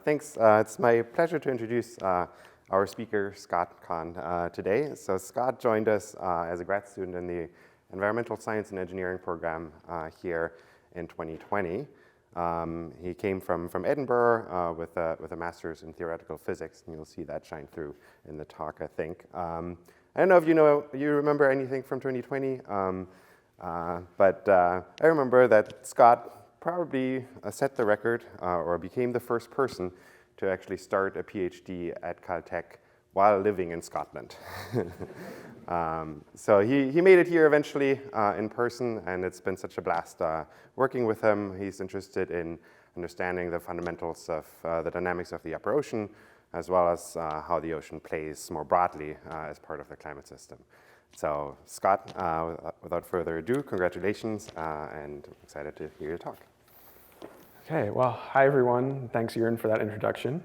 Thanks. It's my pleasure to introduce our speaker, Scott Conn, today. So Scott joined us as a grad student in the Environmental Science and Engineering program here in 2020. He came from Edinburgh with a master's in theoretical physics, and you'll see that shine through in the talk, I think. I don't know if you remember anything from 2020, but I remember that Scott probably set the record or became the first person to actually start a PhD at Caltech while living in Scotland. So he made it here eventually in person, and it's been such a blast working with him. He's interested in understanding the fundamentals of the dynamics of the upper ocean, as well as how the ocean plays more broadly as part of the climate system. So Scott, without further ado, congratulations, and I'm excited to hear your talk. Okay, well, hi everyone. Thanks, Jürgen, for that introduction.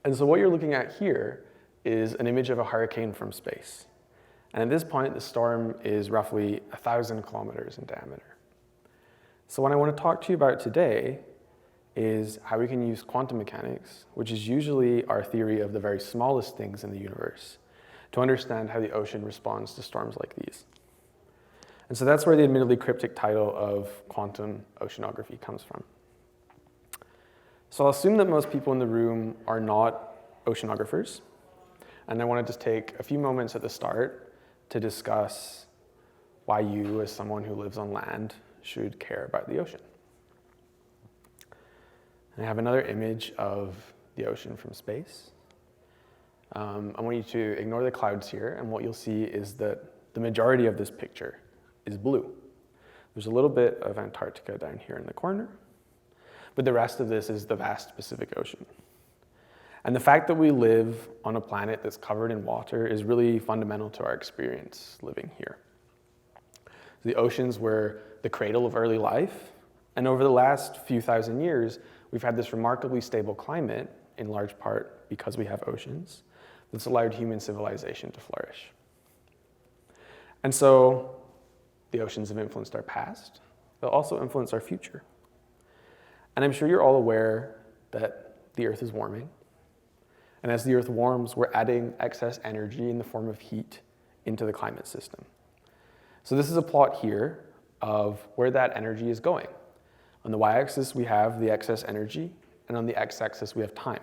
And so what you're looking at here is an image of a hurricane from space. And at this point, the storm is roughly 1,000 kilometers in diameter. So what I want to talk to you about today is how we can use quantum mechanics, which is usually our theory of the very smallest things in the universe, to understand how the ocean responds to storms like these. And so that's where the admittedly cryptic title of quantum oceanography comes from. So I'll assume that most people in the room are not oceanographers, and I want to just take a few moments at the start to discuss why you, as someone who lives on land, should care about the ocean. And I have another image of the ocean from space. I want you to ignore the clouds here, and what you'll see is that the majority of this picture is blue. There's a little bit of Antarctica down here in the corner, but the rest of this is the vast Pacific Ocean. And the fact that we live on a planet that's covered in water is really fundamental to our experience living here. The oceans were the cradle of early life, and over the last few thousand years, we've had this remarkably stable climate, in large part because we have oceans, that's allowed human civilization to flourish. And so the oceans have influenced our past. They'll also influence our future. And I'm sure you're all aware that the Earth is warming. And as the Earth warms, we're adding excess energy in the form of heat into the climate system. So this is a plot here of where that energy is going. On the y-axis, we have the excess energy, and on the x-axis, we have time.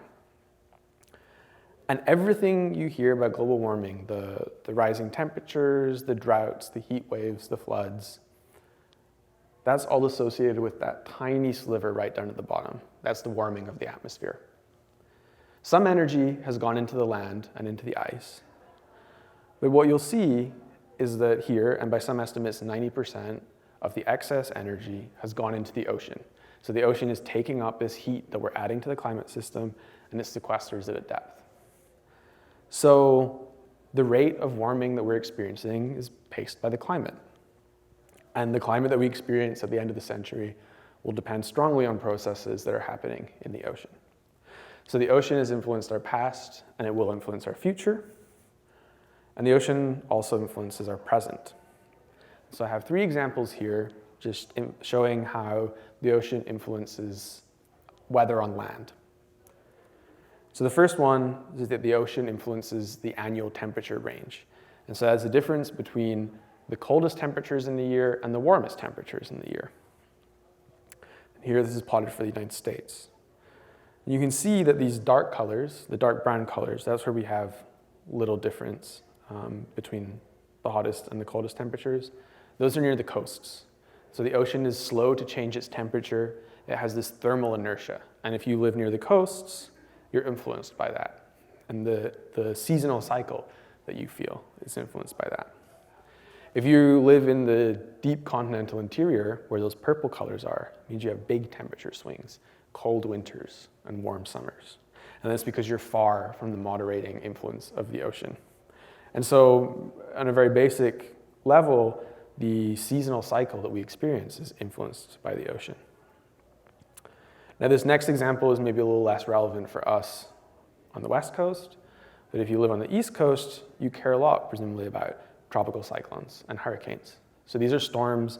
And everything you hear about global warming, the rising temperatures, the droughts, the heat waves, the floods, that's all associated with that tiny sliver right down at the bottom. That's the warming of the atmosphere. Some energy has gone into the land and into the ice. But what you'll see is that here, and by some estimates, 90% of the excess energy has gone into the ocean. So the ocean is taking up this heat that we're adding to the climate system, and it sequesters it at depth. So the rate of warming that we're experiencing is paced by the climate. And the climate that we experience at the end of the century will depend strongly on processes that are happening in the ocean. So the ocean has influenced our past, and it will influence our future. And the ocean also influences our present. So I have 3 examples here just showing how the ocean influences weather on land. So the first one is that the ocean influences the annual temperature range. And so that's the difference between the coldest temperatures in the year and the warmest temperatures in the year. And here this is plotted for the United States. And you can see that these dark colors, the dark brown colors, that's where we have little difference between the hottest and the coldest temperatures. Those are near the coasts. So the ocean is slow to change its temperature. It has this thermal inertia. And if you live near the coasts, you're influenced by that. And the seasonal cycle that you feel is influenced by that. If you live in the deep continental interior, where those purple colors are, it means you have big temperature swings, cold winters and warm summers. And that's because you're far from the moderating influence of the ocean. And so on a very basic level, the seasonal cycle that we experience is influenced by the ocean. Now this next example is maybe a little less relevant for us on the West Coast, but if you live on the East Coast, you care a lot, presumably, about tropical cyclones and hurricanes. So these are storms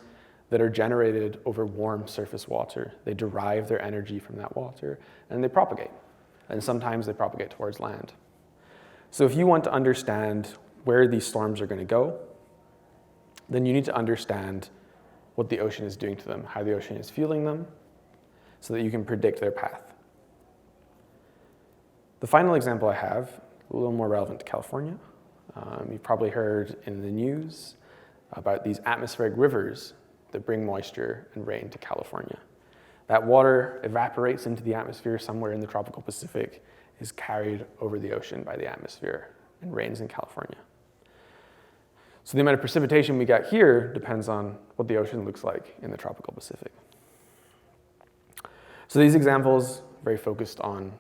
that are generated over warm surface water. They derive their energy from that water, and they propagate. And sometimes they propagate towards land. So if you want to understand where these storms are going to go, then you need to understand what the ocean is doing to them, how the ocean is fueling them, so that you can predict their path. The final example I have, a little more relevant to California. You've probably heard in the news about these atmospheric rivers that bring moisture and rain to California. That water evaporates into the atmosphere somewhere in the tropical Pacific, is carried over the ocean by the atmosphere, and rains in California. So the amount of precipitation we get here depends on what the ocean looks like in the tropical Pacific. So these examples are very focused on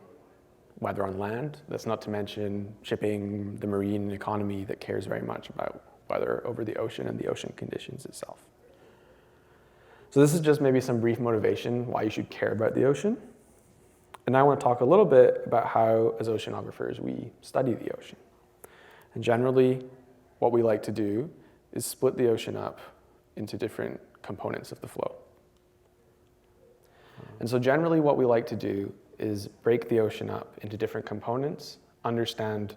weather on land. That's not to mention shipping, the marine economy that cares very much about weather over the ocean and the ocean conditions itself. So this is just maybe some brief motivation why you should care about the ocean. And now I want to talk a little bit about how, as oceanographers, we study the ocean. And generally, what we like to do is split the ocean up into different components of the flow. And so generally what we like to do is break the ocean up into different components, understand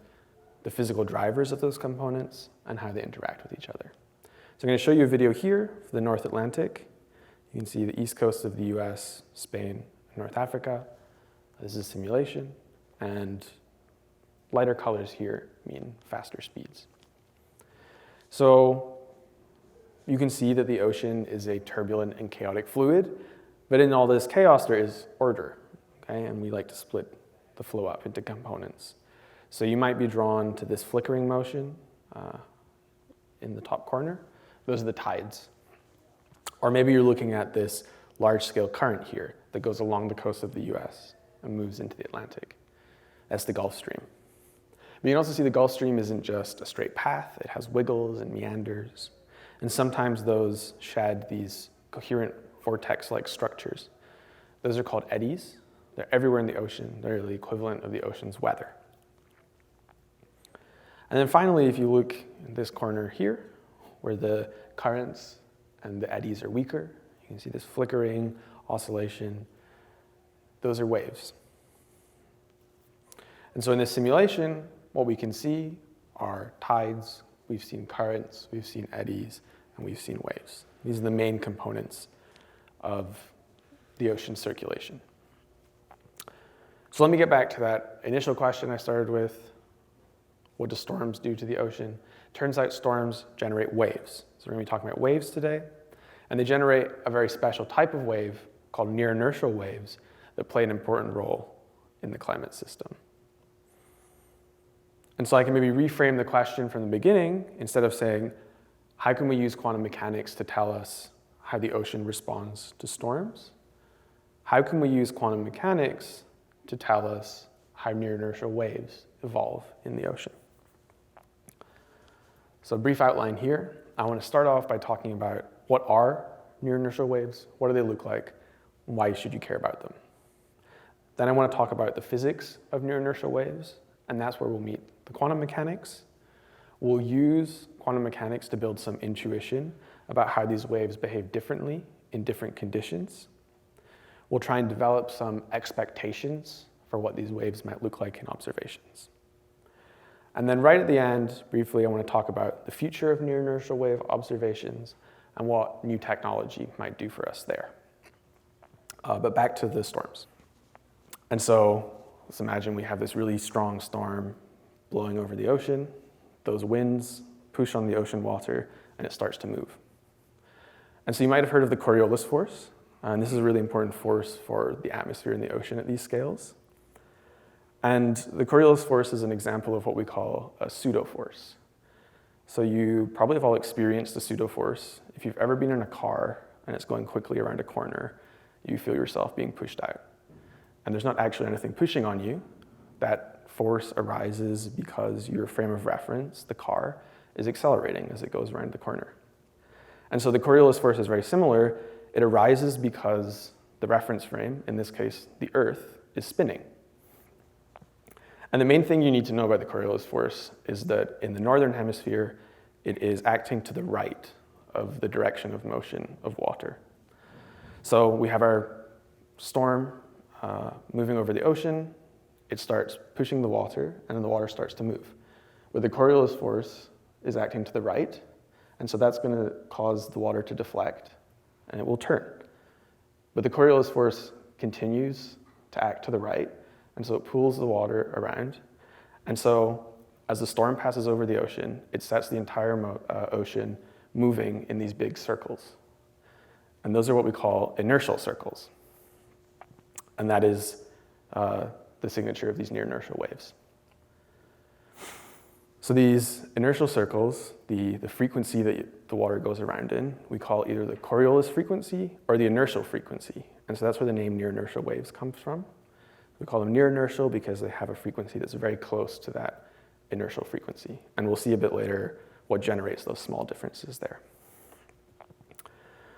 the physical drivers of those components, and how they interact with each other. So I'm going to show you a video here for the North Atlantic. You can see the east coast of the US, Spain, and North Africa. This is a simulation, and lighter colors here mean faster speeds. So you can see that the ocean is a turbulent and chaotic fluid, but in all this chaos there is order, okay? And we like to split the flow up into components. So you might be drawn to this flickering motion in the top corner. Those are the tides. Or maybe you're looking at this large-scale current here that goes along the coast of the US and moves into the Atlantic. That's the Gulf Stream. But you can also see the Gulf Stream isn't just a straight path. It has wiggles and meanders. And sometimes those shed these coherent vortex-like structures. Those are called eddies. They're everywhere in the ocean. They're the equivalent of the ocean's weather. And then finally, if you look in this corner here, where the currents and the eddies are weaker, you can see this flickering oscillation. Those are waves. And so in this simulation, what we can see are tides, we've seen currents, we've seen eddies, and we've seen waves. These are the main components of the ocean circulation. So let me get back to that initial question I started with. What do storms do to the ocean? Turns out storms generate waves. So we're going to be talking about waves today. And they generate a very special type of wave called near-inertial waves that play an important role in the climate system. And so I can maybe reframe the question from the beginning. Instead of saying, how can we use quantum mechanics to tell us how the ocean responds to storms? How can we use quantum mechanics to tell us how near-inertial waves evolve in the ocean? So a brief outline here. I want to start off by talking about what are near-inertial waves, what do they look like, and why should you care about them? Then I want to talk about the physics of near-inertial waves, and that's where we'll meet the quantum mechanics. We'll use quantum mechanics to build some intuition about how these waves behave differently in different conditions. We'll try and develop some expectations for what these waves might look like in observations. And then right at the end, briefly, I want to talk about the future of near-inertial wave observations and what new technology might do for us there. But back to the storms. And so let's imagine we have this really strong storm blowing over the ocean. Those winds push on the ocean water, and it starts to move. And so you might have heard of the Coriolis force. And this is a really important force for the atmosphere and the ocean at these scales. And the Coriolis force is an example of what we call a pseudo-force. So you probably have all experienced a pseudo-force. If you've ever been in a car and it's going quickly around a corner, you feel yourself being pushed out. And there's not actually anything pushing on you. That force arises because your frame of reference, the car, is accelerating as it goes around the corner. And so the Coriolis force is very similar. It arises because the reference frame, in this case, the Earth, is spinning. And the main thing you need to know about the Coriolis force is that in the northern hemisphere, it is acting to the right of the direction of motion of water. So we have our storm moving over the ocean. It starts pushing the water, and then the water starts to move. Where the Coriolis force is acting to the right, and so that's going to cause the water to deflect, and it will turn. But the Coriolis force continues to act to the right, and so it pulls the water around. And so as the storm passes over the ocean, it sets the entire ocean moving in these big circles. And those are what we call inertial circles. And that is the signature of these near-inertial waves. So these inertial circles, the frequency that the water goes around in, we call either the Coriolis frequency or the inertial frequency. And so that's where the name near-inertial waves comes from. We call them near-inertial because they have a frequency that's very close to that inertial frequency. And we'll see a bit later what generates those small differences there.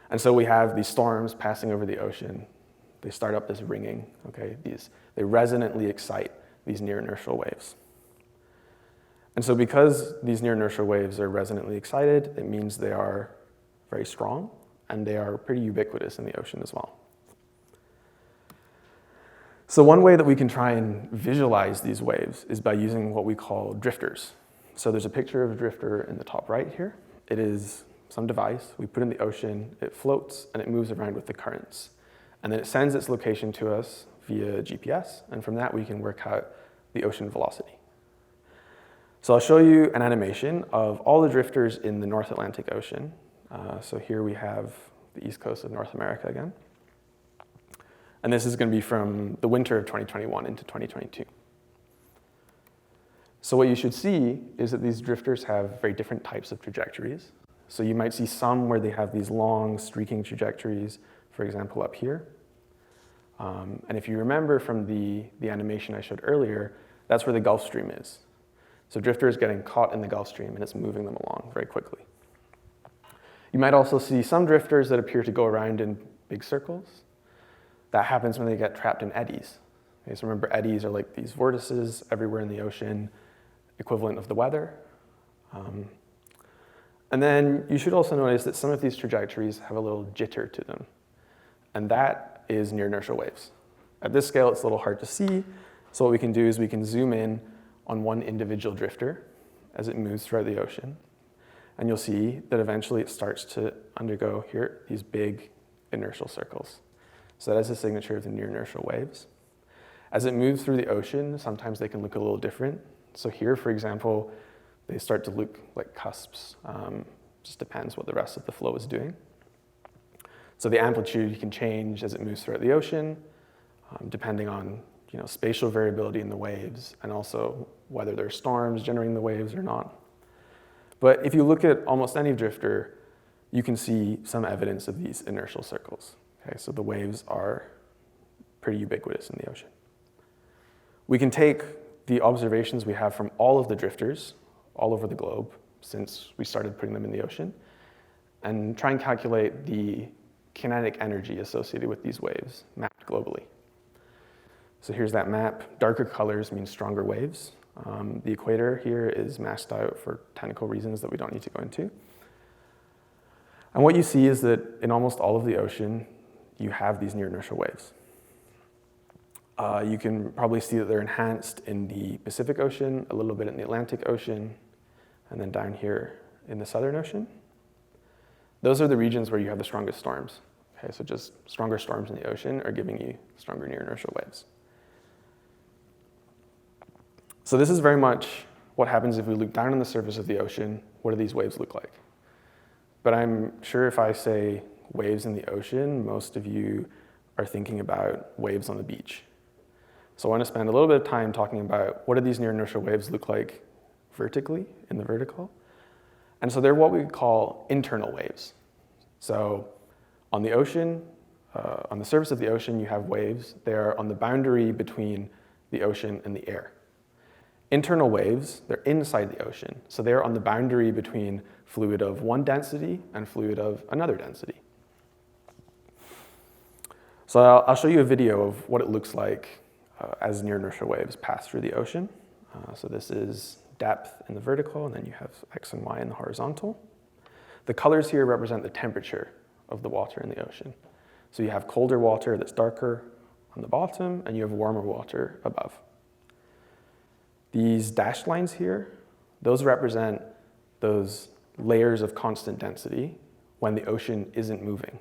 And so we have these storms passing over the ocean. They start up this ringing, okay? They resonantly excite these near-inertial waves. And so because these near-inertial waves are resonantly excited, it means they are very strong, and they are pretty ubiquitous in the ocean as well. So one way that we can try and visualize these waves is by using what we call drifters. So there's a picture of a drifter in the top right here. It is some device we put in the ocean, it floats, and it moves around with the currents. And then it sends its location to us via GPS, and from that we can work out the ocean velocity. So I'll show you an animation of all the drifters in the North Atlantic Ocean. So here we have the east coast of North America again. And this is going to be from the winter of 2021 into 2022. So what you should see is that these drifters have very different types of trajectories. So you might see some where they have these long streaking trajectories, for example, up here. And if you remember from the animation I showed earlier, that's where the Gulf Stream is. So drifter is getting caught in the Gulf Stream and it's moving them along very quickly. You might also see some drifters that appear to go around in big circles. That happens when they get trapped in eddies. Okay, so remember, eddies are like these vortices everywhere in the ocean, equivalent of the weather. And then you should also notice that some of these trajectories have a little jitter to them. And that is near-inertial waves. At this scale, it's a little hard to see. So what we can do is we can zoom in on one individual drifter as it moves throughout the ocean. And you'll see that eventually it starts to undergo here these big inertial circles. So that is a signature of the near-inertial waves. As it moves through the ocean, sometimes they can look a little different. So here, for example, they start to look like cusps. Just depends what the rest of the flow is doing. So the amplitude can change as it moves throughout the ocean, depending on spatial variability in the waves, and also whether there are storms generating the waves or not. But if you look at almost any drifter, you can see some evidence of these inertial circles. Okay, so the waves are pretty ubiquitous in the ocean. We can take the observations we have from all of the drifters all over the globe since we started putting them in the ocean and try and calculate the kinetic energy associated with these waves mapped globally. So here's that map. Darker colors mean stronger waves. The equator here is masked out for technical reasons that we don't need to go into. And what you see is that in almost all of the ocean, you have these near-inertial waves. You can probably see that they're enhanced in the Pacific Ocean, a little bit in the Atlantic Ocean, and then down here in the Southern Ocean. Those are the regions where you have the strongest storms. Okay, so just stronger storms in the ocean are giving you stronger near-inertial waves. So this is very much what happens if we look down on the surface of the ocean. What do these waves look like? But I'm sure if I say waves in the ocean, most of you are thinking about waves on the beach. So I want to spend a little bit of time talking about what do these near-inertial waves look like vertically, in the vertical. And so they're what we call internal waves. So on the ocean, on the surface of the ocean, you have waves. They're on the boundary between the ocean and the air. Internal waves, they're inside the ocean. So they're on the boundary between fluid of one density and fluid of another density. So I'll show you a video of what it looks like as near-inertial waves pass through the ocean. So this is depth in the vertical, and then you have X and Y in the horizontal. The colors here represent the temperature of the water in the ocean. So you have colder water that's darker on the bottom, and you have warmer water above. These dashed lines here, those represent those layers of constant density when the ocean isn't moving.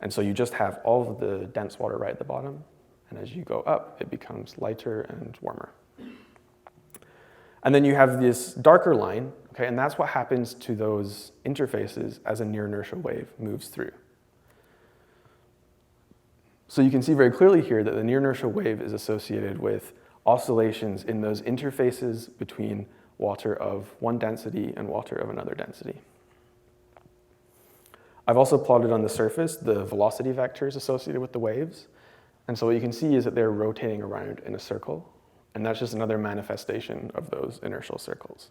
And so you just have all of the dense water right at the bottom, and as you go up, it becomes lighter and warmer. And then you have this darker line, okay, and that's what happens to those interfaces as a near-inertial wave moves through. So you can see very clearly here that the near-inertial wave is associated with oscillations in those interfaces between water of one density and water of another density. I've also plotted on the surface the velocity vectors associated with the waves. And so what you can see is that they're rotating around in a circle. And that's just another manifestation of those inertial circles.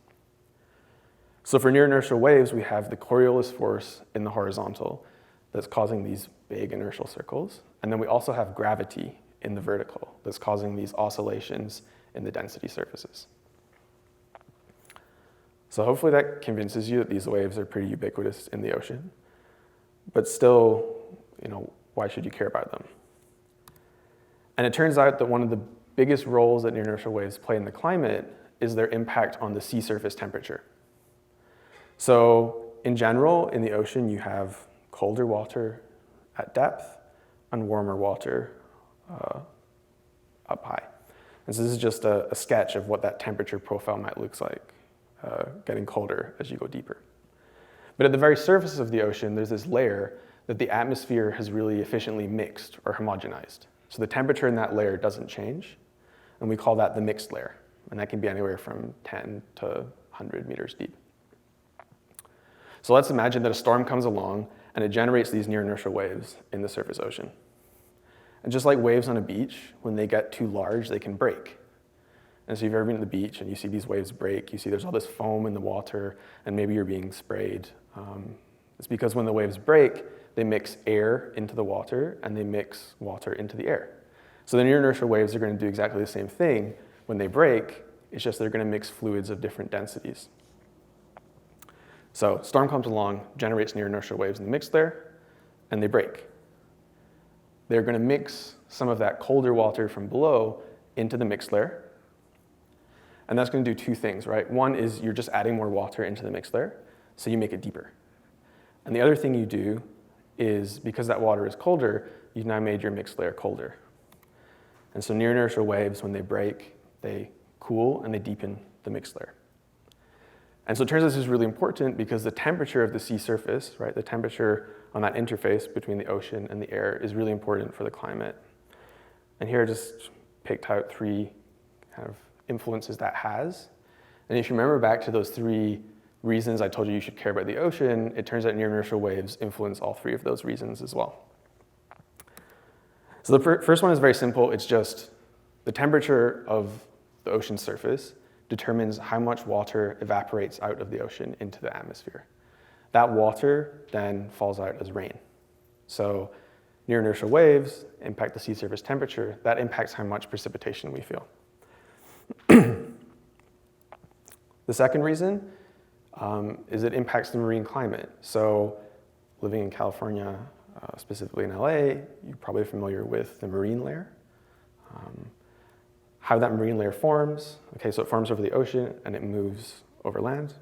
So for near-inertial waves, we have the Coriolis force in the horizontal that's causing these big inertial circles. And then we also have gravity in the vertical that's causing these oscillations in the density surfaces. So hopefully that convinces you that these waves are pretty ubiquitous in the ocean. But still, why should you care about them? And it turns out that one of the biggest roles that near-inertial waves play in the climate is their impact on the sea surface temperature. So in general, in the ocean, you have colder water at depth and warmer water up high. And so this is just a sketch of what that temperature profile might look like, getting colder as you go deeper. But at the very surface of the ocean, there's this layer that the atmosphere has really efficiently mixed or homogenized. So the temperature in that layer doesn't change, and we call that the mixed layer. And that can be anywhere from 10 to 100 meters deep. So let's imagine that a storm comes along, and it generates these near-inertial waves in the surface ocean. And just like waves on a beach, when they get too large, they can break. And so if you've ever been to the beach and you see these waves break, you see there's all this foam in the water, and maybe you're being sprayed. It's because when the waves break, they mix air into the water, and they mix water into the air. So the near-inertial waves are going to do exactly the same thing when they break. It's just they're going to mix fluids of different densities. So storm comes along, generates near-inertial waves in the mixed layer, and they break. They're going to mix some of that colder water from below into the mixed layer. And that's going to do two things, right? One is you're just adding more water into the mixed layer, so you make it deeper. And the other thing you do is, because that water is colder, you've now made your mixed layer colder. And so near-inertial waves, when they break, they cool and they deepen the mixed layer. And so it turns out this is really important because the temperature of the sea surface, right, the temperature on that interface between the ocean and the air is really important for the climate. And here I just picked out 3 kind of influences that has. And if you remember back to those 3 reasons I told you should care about the ocean, it turns out near-inertial waves influence all 3 of those reasons as well. So the first one is very simple. It's just the temperature of the ocean surface determines how much water evaporates out of the ocean into the atmosphere. That water then falls out as rain. So near-inertial waves impact the sea surface temperature. That impacts how much precipitation we feel. The second reason is it impacts the marine climate. So living in California, specifically in LA, you're probably familiar with the marine layer. How that marine layer forms, okay, so it forms over the ocean and it moves over land.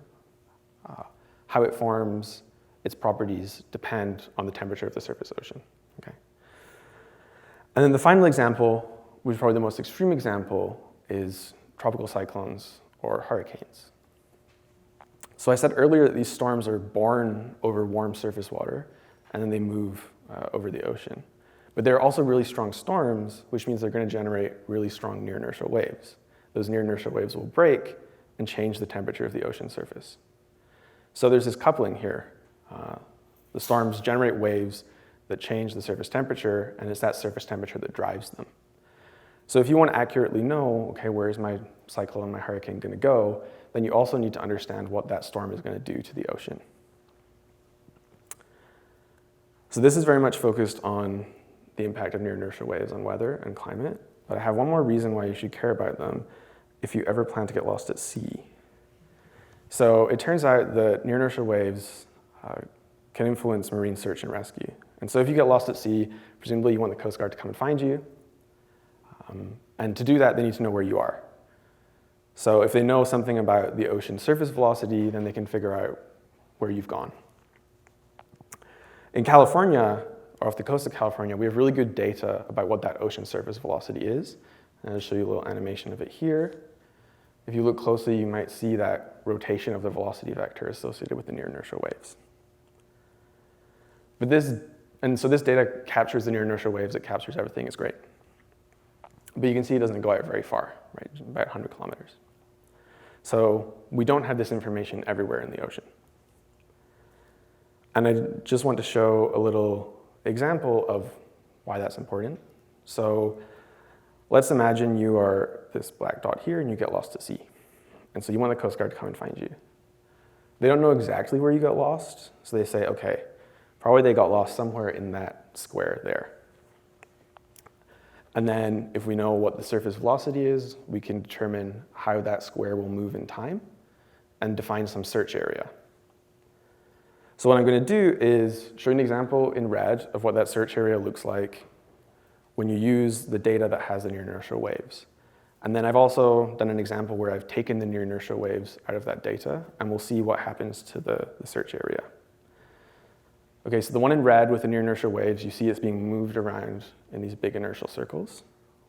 How it forms, its properties depend on the temperature of the surface ocean, okay? And then the final example, which is probably the most extreme example, is tropical cyclones or hurricanes. So I said earlier that these storms are born over warm surface water, and then they move over the ocean. But they're also really strong storms, which means they're going to generate really strong near-inertial waves. Those near-inertial waves will break and change the temperature of the ocean surface. So there's this coupling here. The storms generate waves that change the surface temperature, and it's that surface temperature that drives them. So if you want to accurately know, okay, where is my cyclone, my hurricane going to go, then you also need to understand what that storm is going to do to the ocean. So this is very much focused on the impact of near-inertial waves on weather and climate, but I have one more reason why you should care about them if you ever plan to get lost at sea. So it turns out that near-inertial waves can influence marine search and rescue. And so if you get lost at sea, presumably you want the Coast Guard to come and find you. And to do that, they need to know where you are. So if they know something about the ocean surface velocity, then they can figure out where you've gone. In California, or off the coast of California, we have really good data about what that ocean surface velocity is. And I'll show you a little animation of it here. If you look closely, you might see that rotation of the velocity vector associated with the near-inertial waves. So this data captures the near-inertial waves, it captures everything, it's great. But you can see it doesn't go out very far, right? About 100 kilometers. So we don't have this information everywhere in the ocean. And I just want to show a little example of why that's important. So let's imagine you are this black dot here and you get lost at sea. And so you want the Coast Guard to come and find you. They don't know exactly where you got lost, so they say, okay, probably they got lost somewhere in that square there. And then if we know what the surface velocity is, we can determine how that square will move in time and define some search area. So what I'm going to do is show you an example in red of what that search area looks like when you use the data that has the near-inertial waves. And then I've also done an example where I've taken the near-inertial waves out of that data, and we'll see what happens to the search area. Okay, so the one in red with the near-inertial waves, you see it's being moved around in these big inertial circles,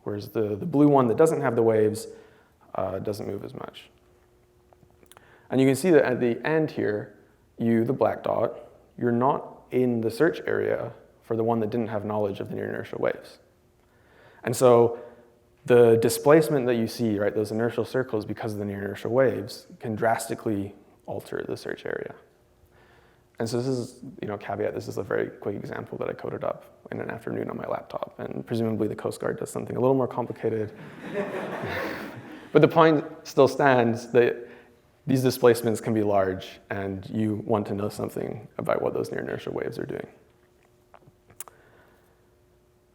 whereas the blue one that doesn't have the waves doesn't move as much. And you can see that at the end here, you, the black dot, you're not in the search area for the one that didn't have knowledge of the near-inertial waves. And so the displacement that you see, right, those inertial circles because of the near-inertial waves can drastically alter the search area. And so this is, caveat, this is a very quick example that I coded up in an afternoon on my laptop, and presumably the Coast Guard does something a little more complicated. But the point still stands that these displacements can be large, and you want to know something about what those near-inertial waves are doing.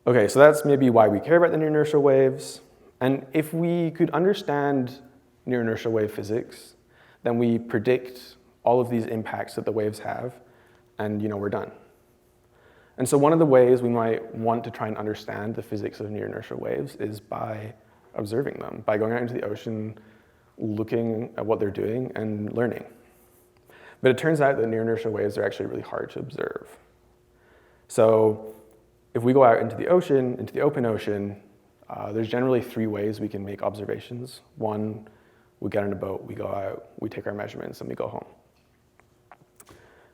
Okay, so that's maybe why we care about the near-inertial waves. And if we could understand near-inertial wave physics, then we predict all of these impacts that the waves have, and we're done. And so one of the ways we might want to try and understand the physics of near-inertial waves is by observing them, by going out into the ocean, looking at what they're doing, and learning. But it turns out that near-inertial waves are actually really hard to observe. So if we go out into the ocean, into the open ocean, there's generally 3 ways we can make observations. One, we get on a boat, we go out, we take our measurements, and we go home.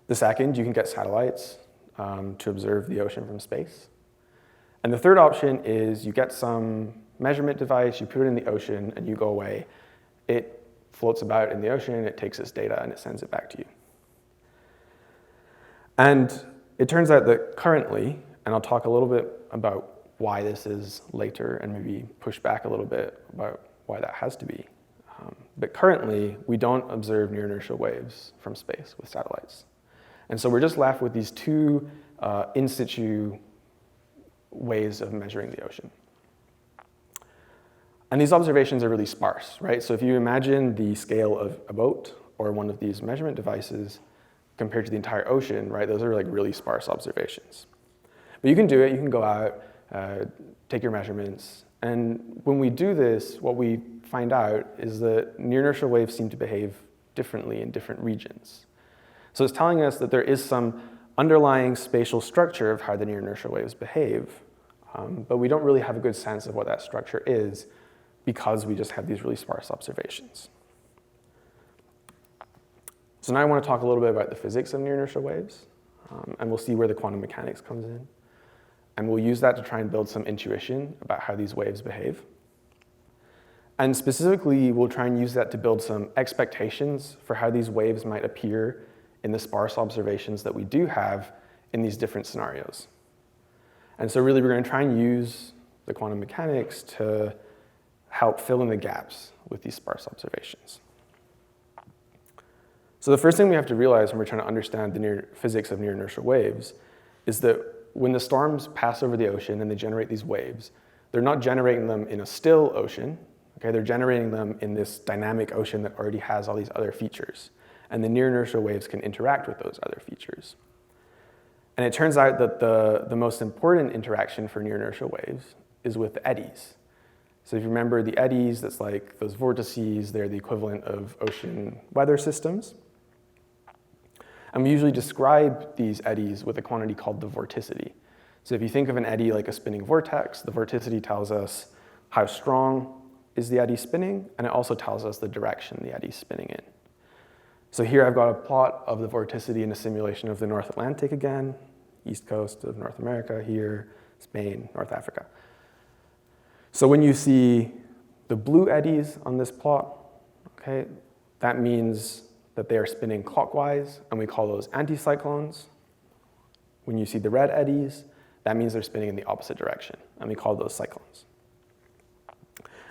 The second, you can get satellites to observe the ocean from space. And the third option is you get some measurement device, you put it in the ocean, and you go away. It floats about in the ocean, it takes its data, and it sends it back to you. And it turns out that currently, and I'll talk a little bit about why this is later and maybe push back a little bit about why that has to be. But currently, we don't observe near-inertial waves from space with satellites. And so we're just left with these 2 in situ ways of measuring the ocean. And these observations are really sparse, right? So if you imagine the scale of a boat or one of these measurement devices compared to the entire ocean, right, those are like really sparse observations. But you can do it, you can go out, take your measurements, and when we do this, what we find out is that near-inertial waves seem to behave differently in different regions. So it's telling us that there is some underlying spatial structure of how the near-inertial waves behave, but we don't really have a good sense of what that structure is because we just have these really sparse observations. So now I want to talk a little bit about the physics of near-inertial waves, and we'll see where the quantum mechanics comes in. And we'll use that to try and build some intuition about how these waves behave. And specifically, we'll try and use that to build some expectations for how these waves might appear in the sparse observations that we do have in these different scenarios. And so really, we're going to try and use the quantum mechanics to help fill in the gaps with these sparse observations. So the first thing we have to realize when we're trying to understand the physics of near-inertial waves is that when the storms pass over the ocean and they generate these waves, they're not generating them in a still ocean. Okay, they're generating them in this dynamic ocean that already has all these other features. and the near-inertial waves can interact with those other features. And it turns out that the most important interaction for near-inertial waves is with the eddies. So if you remember the eddies, that's like those vortices, they're the equivalent of ocean weather systems. And we usually describe these eddies with a quantity called the vorticity. So if you think of an eddy like a spinning vortex, the vorticity tells us how strong is the eddy spinning, and it also tells us the direction the eddy's spinning in. So here I've got a plot of the vorticity in a simulation of the North Atlantic again, east coast of North America here, Spain, North Africa. So when you see the blue eddies on this plot, okay, that means that they are spinning clockwise, and we call those anticyclones. When you see the red eddies, that means they're spinning in the opposite direction, and we call those cyclones.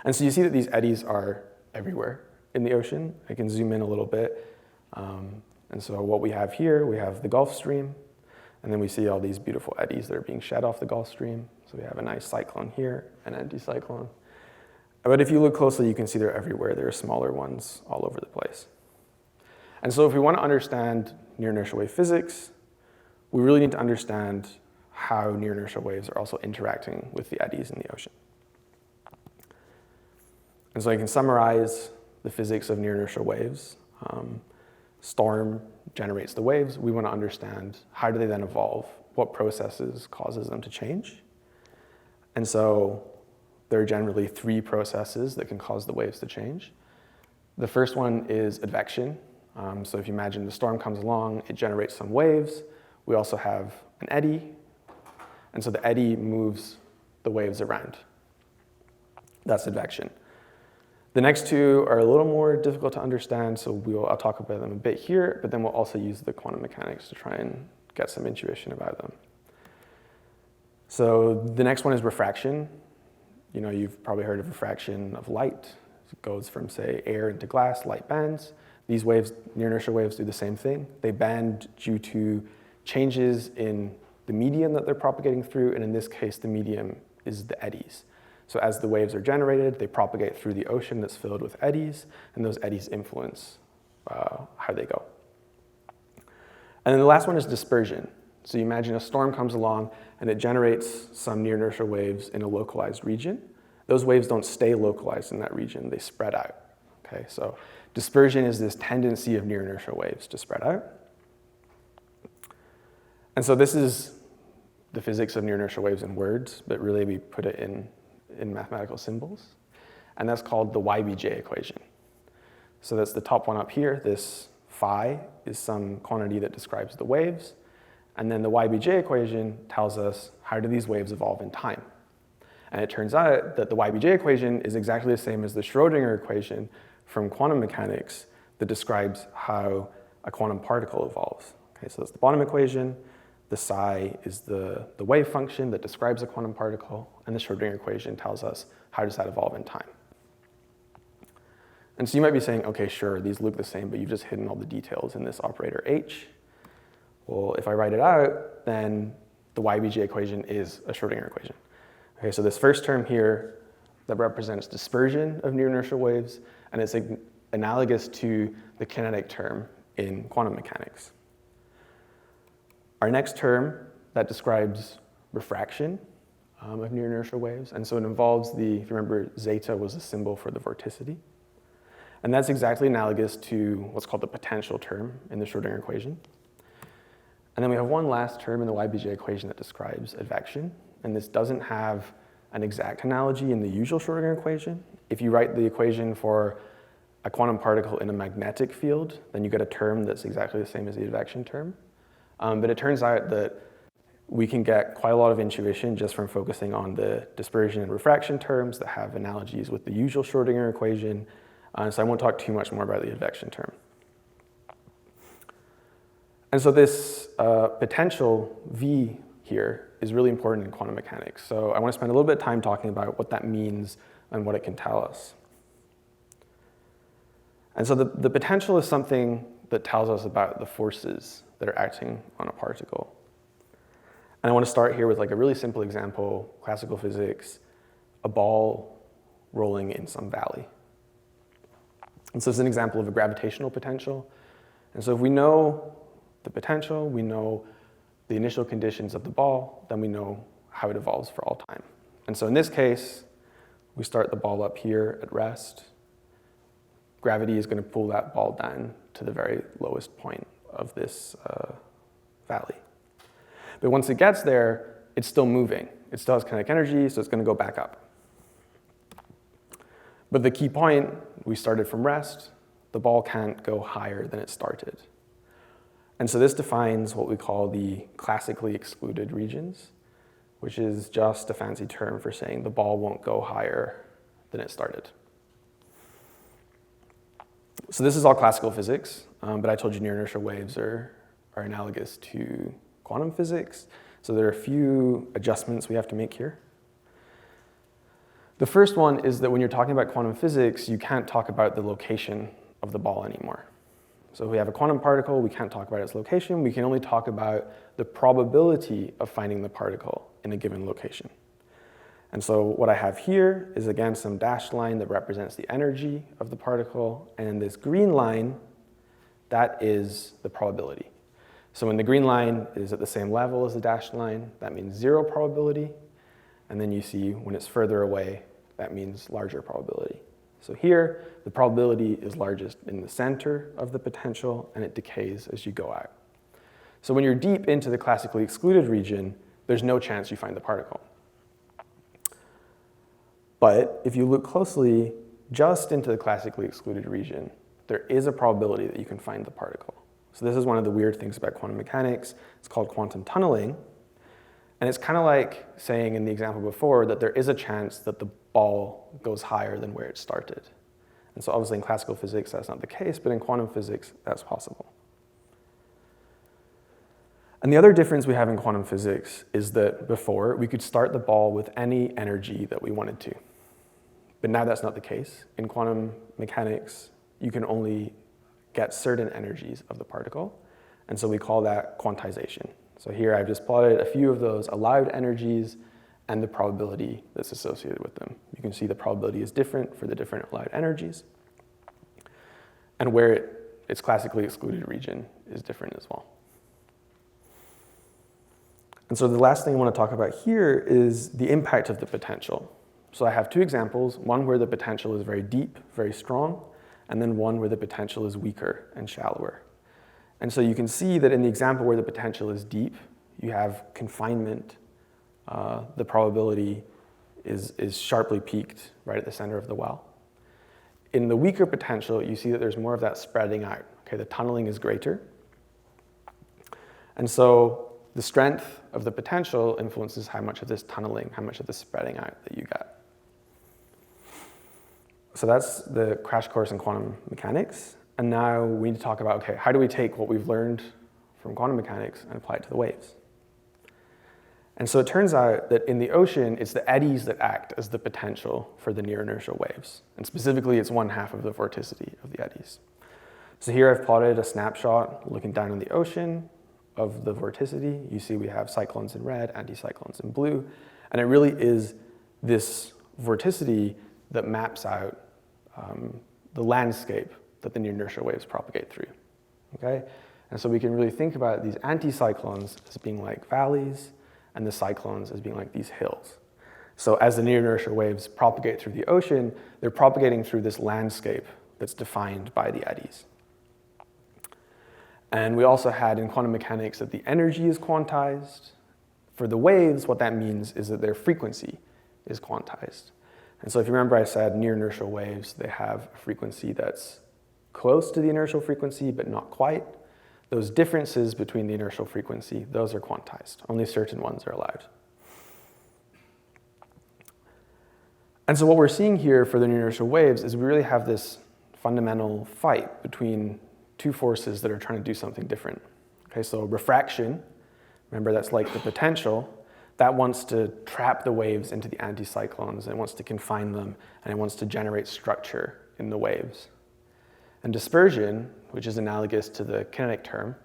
And so you see that these eddies are everywhere in the ocean. I can zoom in a little bit. And so what we have here, we have the Gulf Stream, and then we see all these beautiful eddies that are being shed off the Gulf Stream. So we have a nice cyclone here, an anticyclone. But if you look closely, you can see they're everywhere. There are smaller ones all over the place. And so if we want to understand near-inertial wave physics, we really need to understand how near-inertial waves are also interacting with the eddies in the ocean. And so I can summarize the physics of near-inertial waves. Storm generates the waves. We want to understand how do they then evolve, what processes causes them to change. And so there are generally three processes that can cause the waves to change. The first one is advection. So if you imagine the storm comes along, it generates some waves. We also have an eddy. And so the eddy moves the waves around. That's advection. The next two are a little more difficult to understand, so I'll talk about them a bit here, but then we'll also use the quantum mechanics to try and get some intuition about them. So the next one is refraction. You know, you've probably heard of refraction of light. It goes from, say, air into glass, light bends. These waves, near-inertial waves, do the same thing. They bend due to changes in the medium that they're propagating through, and in this case, the medium is the eddies. So as the waves are generated, they propagate through the ocean that's filled with eddies, and those eddies influence how they go. And then the last one is dispersion. So you imagine a storm comes along, and it generates some near-inertial waves in a localized region. Those waves don't stay localized in that region, they spread out. Okay, so dispersion is this tendency of near-inertial waves to spread out. And so this is the physics of near-inertial waves in words, but really we put it in mathematical symbols, and that's called the YBJ equation. So that's the top one up here. This phi is some quantity that describes the waves, and then the YBJ equation tells us how do these waves evolve in time. And it turns out that the YBJ equation is exactly the same as the Schrodinger equation from quantum mechanics that describes how a quantum particle evolves. Okay, so that's the bottom equation. The psi is the wave function that describes a quantum particle, and the Schrodinger equation tells us how does that evolve in time. And so you might be saying, okay, sure, these look the same, but you've just hidden all the details in this operator h. Well, if I write it out, then the YBJ equation is a Schrodinger equation. Okay, so this first term here that represents dispersion of near-inertial waves, and it's analogous to the kinetic term in quantum mechanics. Our next term, that describes refraction of near-inertial waves. And so it involves if you remember, zeta was a symbol for the vorticity. And that's exactly analogous to what's called the potential term in the Schrodinger equation. And then we have one last term in the YBJ equation that describes advection. And this doesn't have an exact analogy in the usual Schrodinger equation. If you write the equation for a quantum particle in a magnetic field, then you get a term that's exactly the same as the advection term. But it turns out that we can get quite a lot of intuition just from focusing on the dispersion and refraction terms that have analogies with the usual Schrodinger equation. So I won't talk too much more about the advection term. And so this potential V here is really important in quantum mechanics. So I want to spend a little bit of time talking about what that means and what it can tell us. And so the potential is something that tells us about the forces that are acting on a particle. And I want to start here with like a really simple example, classical physics, a ball rolling in some valley. And so it's an example of a gravitational potential. And so if we know the potential, we know the initial conditions of the ball, then we know how it evolves for all time. And so in this case, we start the ball up here at rest. Gravity is going to pull that ball down to the very lowest point of this valley. But once it gets there, it's still moving. It still has kinetic energy, so it's going to go back up. But the key point, we started from rest. The ball can't go higher than it started. And so this defines what we call the classically excluded regions, which is just a fancy term for saying the ball won't go higher than it started. So this is all classical physics, but I told you near-inertial waves are analogous to quantum physics. So there are a few adjustments we have to make here. The first one is that when you're talking about quantum physics, you can't talk about the location of the ball anymore. So if we have a quantum particle, we can't talk about its location. We can only talk about the probability of finding the particle in a given location. And so what I have here is, again, some dashed line that represents the energy of the particle. And this green line, that is the probability. So when the green line is at the same level as the dashed line, that means 0 probability. And then you see when it's further away, that means larger probability. So here, the probability is largest in the center of the potential, and it decays as you go out. So when you're deep into the classically excluded region, there's no chance you find the particle. But if you look closely just into the classically excluded region, there is a probability that you can find the particle. So this is one of the weird things about quantum mechanics. It's called quantum tunneling. And it's kind of like saying in the example before that there is a chance that the ball goes higher than where it started. And so obviously in classical physics, that's not the case, but in quantum physics, that's possible. And the other difference we have in quantum physics is that before, we could start the ball with any energy that we wanted to. But now that's not the case. In quantum mechanics, you can only get certain energies of the particle. And so we call that quantization. So here I've just plotted a few of those allowed energies and the probability that's associated with them. You can see the probability is different for the different allowed energies. And where its classically excluded region is different as well. And so the last thing I want to talk about here is the impact of the potential. So I have two examples, one where the potential is very deep, very strong, and then one where the potential is weaker and shallower. And so you can see that in the example where the potential is deep, you have confinement. The probability is sharply peaked right at the center of the well. In the weaker potential, you see that there's more of that spreading out. Okay, the tunneling is greater. And so the strength of the potential influences how much of this tunneling, how much of this spreading out that you get. So that's the crash course in quantum mechanics. And now we need to talk about, okay, how do we take what we've learned from quantum mechanics and apply it to the waves? And so it turns out that in the ocean, it's the eddies that act as the potential for the near-inertial waves. And specifically, it's 1/2 of the vorticity of the eddies. So here I've plotted a snapshot looking down on the ocean of the vorticity. You see we have cyclones in red, anticyclones in blue. And it really is this vorticity that maps out the landscape that the near-inertial waves propagate through. Okay? And so we can really think about these anticyclones as being like valleys, and the cyclones as being like these hills. So as the near-inertial waves propagate through the ocean, they're propagating through this landscape that's defined by the eddies. And we also had in quantum mechanics that the energy is quantized. For the waves, what that means is that their frequency is quantized. And so if you remember, I said near-inertial waves, they have a frequency that's close to the inertial frequency, but not quite. Those differences between the inertial frequency, those are quantized. Only certain ones are allowed. And so what we're seeing here for the near-inertial waves is we really have this fundamental fight between two forces that are trying to do something different. Okay, so refraction, remember that's like the potential, that wants to trap the waves into the anticyclones, and it wants to confine them, and it wants to generate structure in the waves. And dispersion, which is analogous to the kinetic term,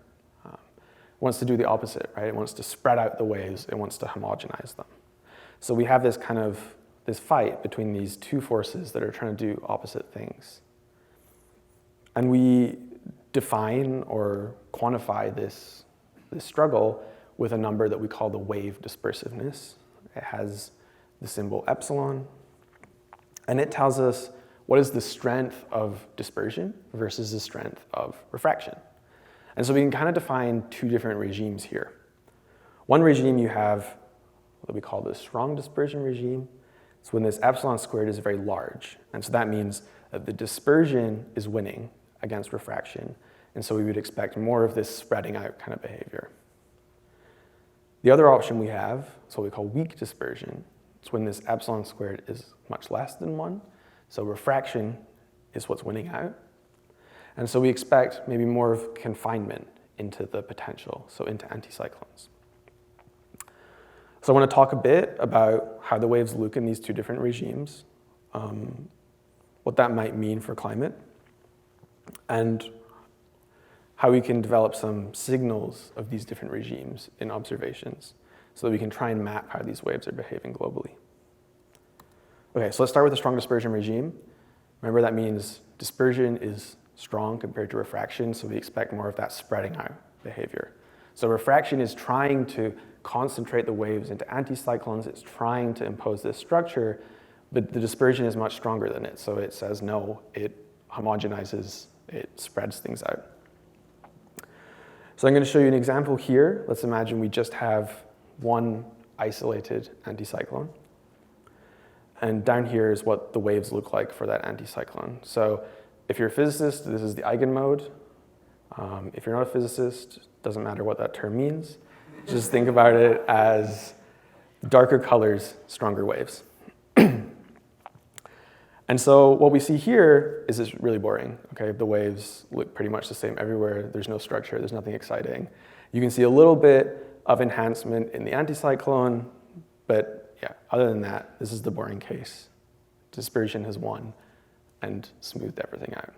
wants to do the opposite, right? It wants to spread out the waves, it wants to homogenize them. So we have this kind of this fight between these two forces that are trying to do opposite things. And we define or quantify this struggle with a number that we call the wave dispersiveness. It has the symbol epsilon, and it tells us what is the strength of dispersion versus the strength of refraction. And so we can kind of define two different regimes here. One regime you have what we call the strong dispersion regime. It's when this epsilon squared is very large. And so that means that the dispersion is winning against refraction. And so we would expect more of this spreading out kind of behavior. The other option we have is what we call weak dispersion. It's when this epsilon squared is much less than 1. So refraction is what's winning out. And so we expect maybe more of confinement into the potential, so into anticyclones. So I want to talk a bit about how the waves look in these two different regimes, what that might mean for climate, and how we can develop some signals of these different regimes in observations so that we can try and map how these waves are behaving globally. Okay, so let's start with the strong dispersion regime. Remember, that means dispersion is strong compared to refraction, so we expect more of that spreading out behavior. So refraction is trying to concentrate the waves into anticyclones. It's trying to impose this structure, but the dispersion is much stronger than it. So it says no, it homogenizes, it spreads things out. So I'm going to show you an example here. Let's imagine we just have one isolated anticyclone. And down here is what the waves look like for that anticyclone. So if you're a physicist, this is the eigenmode. If you're not a physicist, it doesn't matter what that term means. Just think about it as darker colors, stronger waves. And so what we see here is it's really boring. Okay, the waves look pretty much the same everywhere. There's no structure, there's nothing exciting. You can see a little bit of enhancement in the anticyclone, but yeah, other than that, this is the boring case. Dispersion has won and smoothed everything out.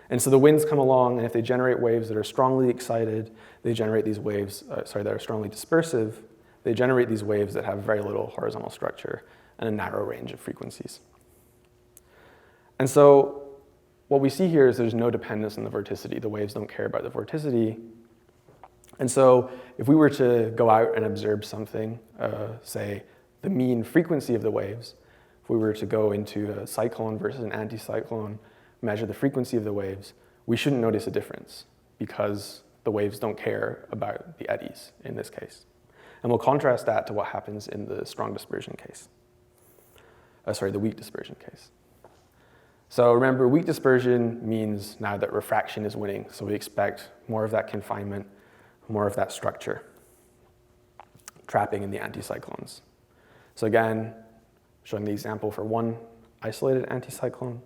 And so the winds come along, and if they generate waves that are strongly excited, they generate these waves, that are strongly dispersive, they generate these waves that have very little horizontal structure and a narrow range of frequencies. And so what we see here is there's no dependence on the vorticity. The waves don't care about the vorticity. And so if we were to go out and observe something, say the mean frequency of the waves, if we were to go into a cyclone versus an anticyclone, measure the frequency of the waves, we shouldn't notice a difference because the waves don't care about the eddies in this case. And we'll contrast that to what happens in the strong dispersion case. The weak dispersion case. So remember, weak dispersion means now that refraction is winning. So we expect more of that confinement, more of that structure, trapping in the anticyclones. So again, showing the example for one isolated anticyclone.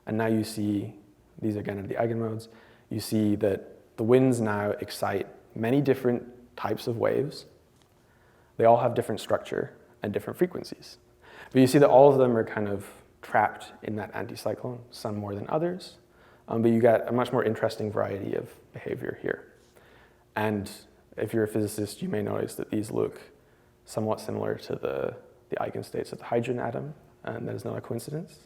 And now you see, these again are the eigenmodes, you see that the winds now excite many different types of waves. They all have different structure and different frequencies. But you see that all of them are kind of trapped in that anticyclone, some more than others. But you get a much more interesting variety of behavior here. And if you're a physicist, you may notice that these look somewhat similar to the eigenstates of the hydrogen atom, and that is not a coincidence.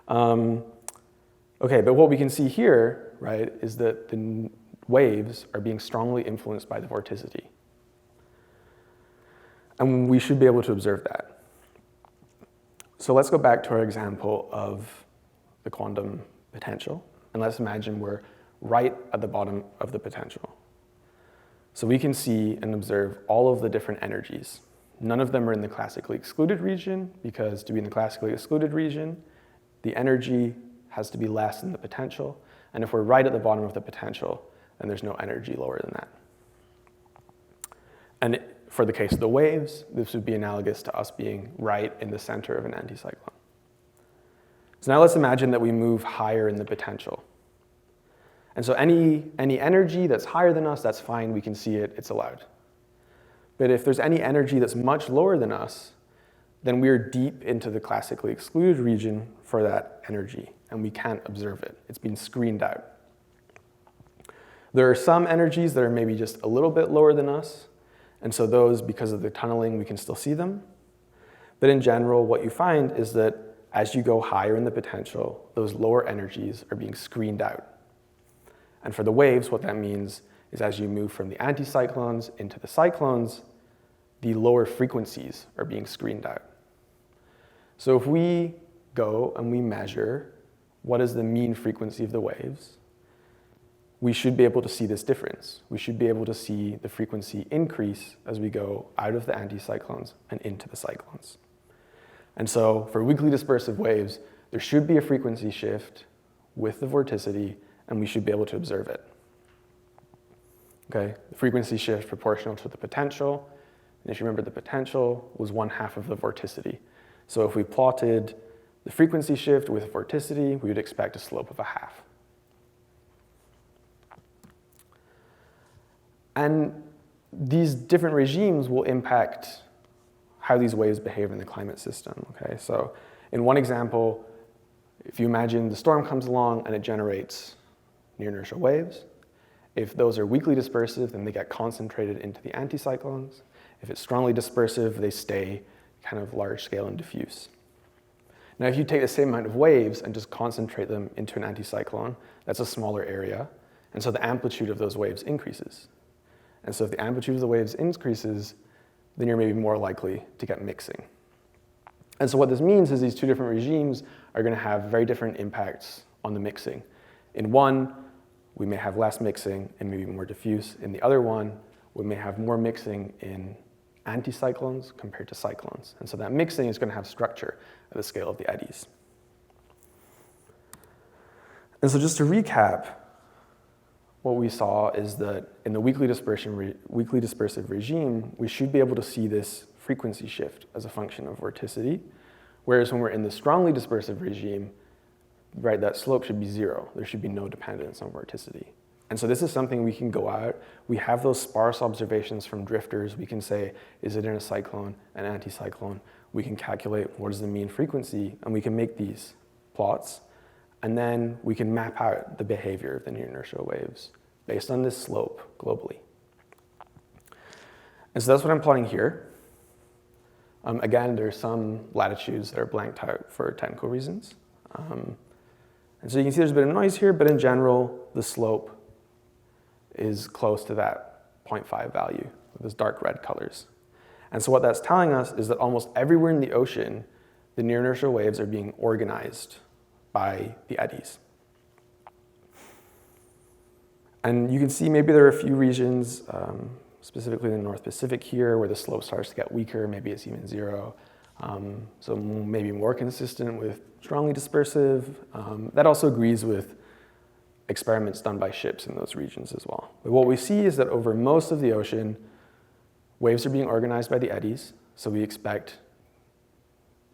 Okay, but what we can see here, right, is that the waves are being strongly influenced by the vorticity. And we should be able to observe that. So let's go back to our example of the quantum potential, and let's imagine we're right at the bottom of the potential. So we can see and observe all of the different energies. None of them are in the classically excluded region, because to be in the classically excluded region, the energy has to be less than the potential. And if we're right at the bottom of the potential, then there's no energy lower than that. And for the case of the waves, this would be analogous to us being right in the center of an anticyclone. So now let's imagine that we move higher in the potential. And so any energy that's higher than us, that's fine, we can see it, it's allowed. But if there's any energy that's much lower than us, then we're deep into the classically excluded region for that energy, and we can't observe it. It's been screened out. There are some energies that are maybe just a little bit lower than us, and so those, because of the tunneling, we can still see them. But in general, what you find is that as you go higher in the potential, those lower energies are being screened out. And for the waves, what that means is as you move from the anticyclones into the cyclones, the lower frequencies are being screened out. So if we go and we measure what is the mean frequency of the waves, we should be able to see this difference. We should be able to see the frequency increase as we go out of the anticyclones and into the cyclones. And so for weakly dispersive waves, there should be a frequency shift with the vorticity, and we should be able to observe it. Okay, the frequency shift proportional to the potential. And if you remember, the potential was 1/2 of the vorticity. So if we plotted the frequency shift with vorticity, we would expect a slope of 1/2. And these different regimes will impact how these waves behave in the climate system. Okay, so in one example, if you imagine the storm comes along and it generates near-inertial waves. If those are weakly dispersive, then they get concentrated into the anticyclones. If it's strongly dispersive, they stay kind of large scale and diffuse. Now, if you take the same amount of waves and just concentrate them into an anticyclone, that's a smaller area, and so the amplitude of those waves increases. And so if the amplitude of the waves increases, then you're maybe more likely to get mixing. And so what this means is these two different regimes are going to have very different impacts on the mixing. In one, we may have less mixing and maybe more diffuse. In the other one, we may have more mixing in anticyclones compared to cyclones. And so that mixing is going to have structure at the scale of the eddies. And so just to recap, what we saw is that in the weakly dispersive regime, we should be able to see this frequency shift as a function of vorticity, whereas when we're in the strongly dispersive regime, right, that slope should be 0. There should be no dependence on vorticity. And so this is something we can go out. We have those sparse observations from drifters. We can say, is it in a cyclone, an anticyclone? We can calculate what is the mean frequency, and we can make these plots. And then we can map out the behavior of the near-inertial waves based on this slope globally. And so that's what I'm plotting here. Again, there's some latitudes that are blanked out for technical reasons. And so you can see there's a bit of noise here, but in general, the slope is close to that 0.5 value with those dark red colors. And so what that's telling us is that almost everywhere in the ocean, the near-inertial waves are being organized by the eddies. And you can see maybe there are a few regions, specifically in the North Pacific here, where the slope starts to get weaker, maybe it's even 0. So maybe more consistent with strongly dispersive. That also agrees with experiments done by ships in those regions as well. But what we see is that over most of the ocean, waves are being organized by the eddies, so we expect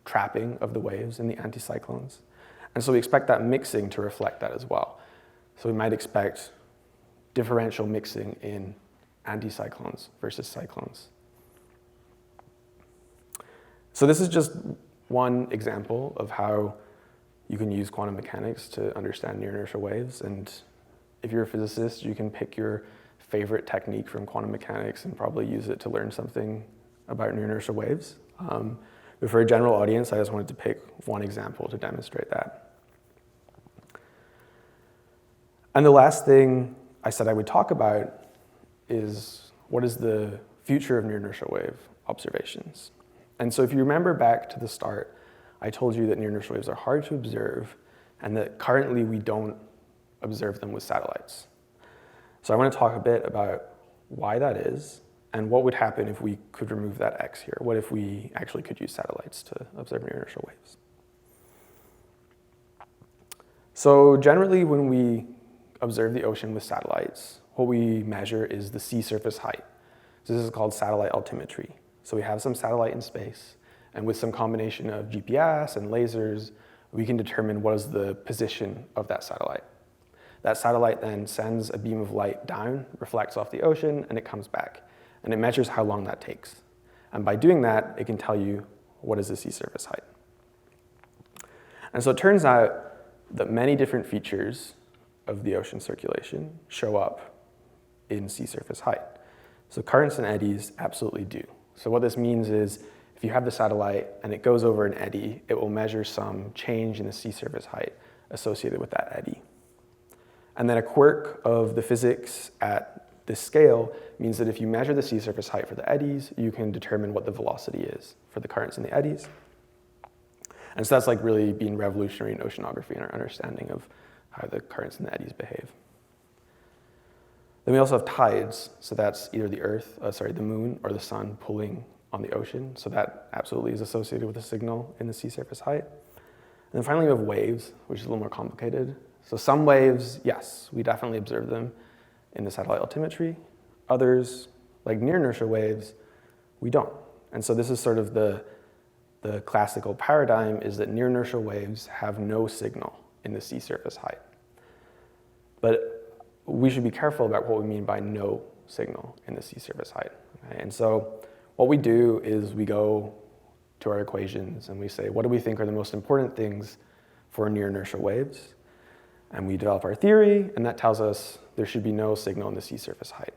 trapping of the waves in the anticyclones. And so we expect that mixing to reflect that as well. So we might expect differential mixing in anticyclones versus cyclones. So this is just one example of how you can use quantum mechanics to understand near-inertial waves. And if you're a physicist, you can pick your favorite technique from quantum mechanics and probably use it to learn something about near-inertial waves. But for a general audience, I just wanted to pick one example to demonstrate that. And the last thing I said I would talk about is what is the future of near-inertial wave observations. And so if you remember back to the start, I told you that near-inertial waves are hard to observe and that currently we don't observe them with satellites. So I want to talk a bit about why that is and what would happen if we could remove that X here. What if we actually could use satellites to observe near-inertial waves? So generally when we observe the ocean with satellites, what we measure is the sea surface height. So this is called satellite altimetry. So we have some satellite in space, and with some combination of GPS and lasers, we can determine what is the position of that satellite. That satellite then sends a beam of light down, reflects off the ocean, and it comes back. And it measures how long that takes. And by doing that, it can tell you what is the sea surface height. And so it turns out that many different features of the ocean circulation show up in sea surface height. So currents and eddies absolutely do. So what this means is if you have the satellite and it goes over an eddy, it will measure some change in the sea surface height associated with that eddy. And then a quirk of the physics at this scale means that if you measure the sea surface height for the eddies, you can determine what the velocity is for the currents in the eddies. And so that's like really been revolutionary in oceanography and our understanding of how the currents in the eddies behave. Then we also have tides. So that's either the moon or the sun pulling on the ocean. So that absolutely is associated with a signal in the sea surface height. And then finally we have waves, which is a little more complicated. So some waves, yes, we definitely observe them in the satellite altimetry. Others, like near-inertial waves, we don't. And so this is sort of the classical paradigm, is that near-inertial waves have no signal in the sea surface height. But we should be careful about what we mean by no signal in the sea surface height. Okay? And so what we do is we go to our equations and we say, what do we think are the most important things for near-inertial waves? And we develop our theory, and that tells us there should be no signal in the sea surface height.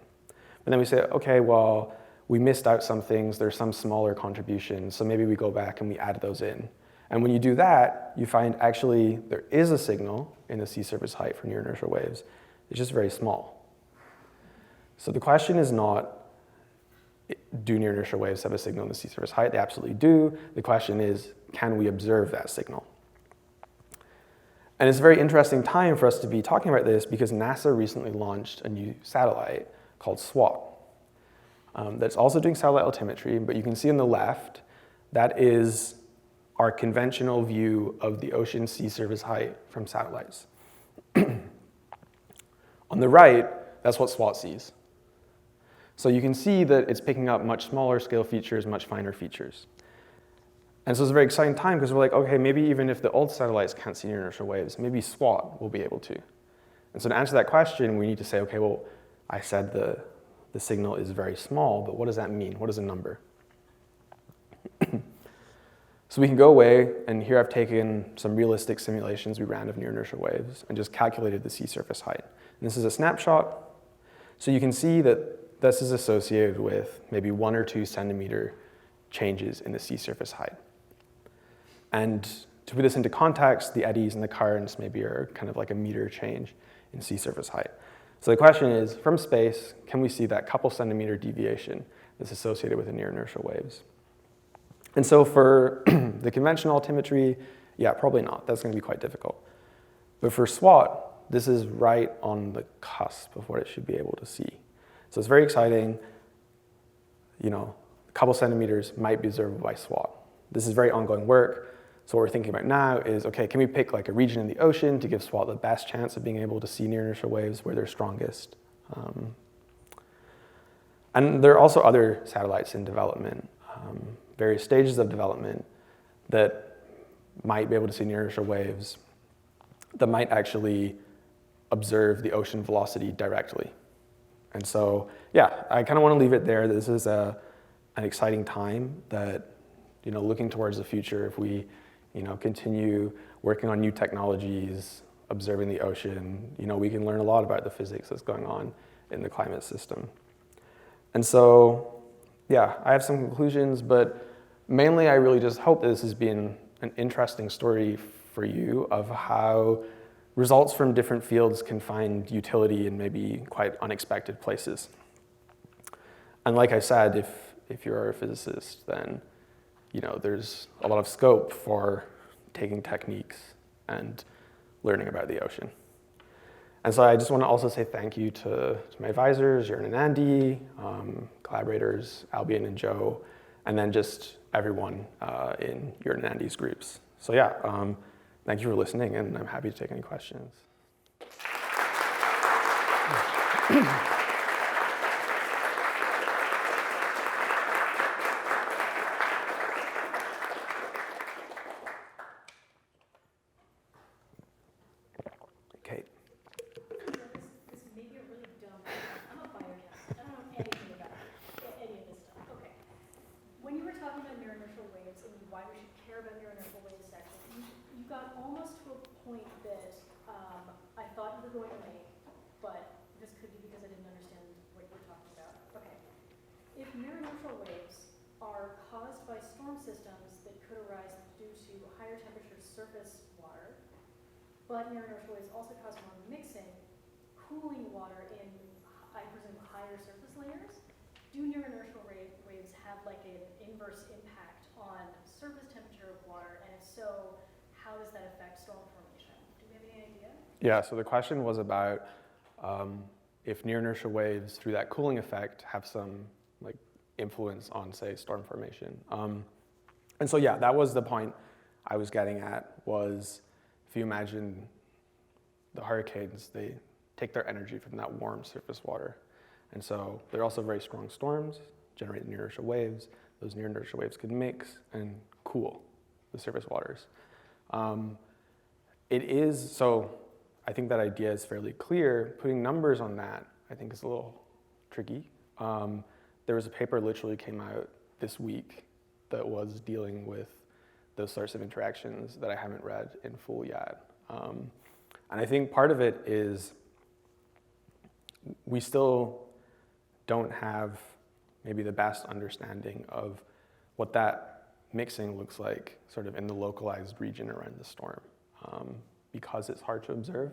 But then we say, okay, well, we missed out some things, there's some smaller contributions, so maybe we go back and we add those in. And when you do that, you find actually there is a signal in the sea surface height for near-inertial waves. It's just very small. So the question is not, do near-inertial waves have a signal in the sea surface height? They absolutely do. The question is, can we observe that signal? And it's a very interesting time for us to be talking about this because NASA recently launched a new satellite called SWAT that's also doing satellite altimetry, but you can see on the left, that is our conventional view of the ocean sea surface height from satellites. On the right, that's what SWAT sees. So you can see that it's picking up much smaller scale features, much finer features. And so it's a very exciting time because we're like, okay, maybe even if the old satellites can't see near-inertial waves, maybe SWAT will be able to. And so to answer that question, we need to say, okay, well, I said the signal is very small, but what does that mean? What is a number? So we can go away, and here I've taken some realistic simulations we ran of near-inertial waves and just calculated the sea surface height. And this is a snapshot. So you can see that this is associated with maybe 1 or 2 centimeter changes in the sea surface height. And to put this into context, the eddies and the currents maybe are kind of like a meter change in sea surface height. So the question is, from space, can we see that couple centimeter deviation that's associated with the near-inertial waves? And so for the conventional altimetry, yeah, probably not. That's going to be quite difficult. But for SWAT, this is right on the cusp of what it should be able to see. So it's very exciting. You know, a couple centimeters might be observable by SWAT. This is very ongoing work. So what we're thinking about now is, okay, can we pick like a region in the ocean to give SWAT the best chance of being able to see near-inertial waves where they're strongest? And there are also other satellites in development, various stages of development that might be able to see near-inertial waves that might actually observe the ocean velocity directly. And so, yeah, I kind of want to leave it there. This is an exciting time that, you know, looking towards the future, if we, you know, continue working on new technologies, observing the ocean, you know, we can learn a lot about the physics that's going on in the climate system. And so, yeah, I have some conclusions, but mainly I really just hope that this has been an interesting story for you of how results from different fields can find utility in maybe quite unexpected places. And like I said, if you're a physicist, then you know, there's a lot of scope for taking techniques and learning about the ocean. And so I just want to also say thank you to my advisors, Jaren and Andy, collaborators, Albion and Joe, and then just everyone in Jaren and Andy's groups. So yeah, thank you for listening, and I'm happy to take any questions. But near-inertial waves also cause more mixing. cooling water in, I presume, higher surface layers. Do near-inertial waves have like an inverse impact on surface temperature of water? And if so, how does that affect storm formation? Do we have any idea? Yeah, so the question was about if near-inertial waves, through that cooling effect, have some like influence on, say, storm formation. And so, yeah, that was the point I was getting at, was if you imagine the hurricanes, they take their energy from that warm surface water. And so they're also very strong storms, generate near-inertial waves. Those near-inertial waves could mix and cool the surface waters. So I think that idea is fairly clear. Putting numbers on that, I think, is a little tricky. There was a paper literally came out this week that was dealing with those sorts of interactions that I haven't read in full yet. And I think part of it is we still don't have maybe the best understanding of what that mixing looks like sort of in the localized region around the storm, because it's hard to observe.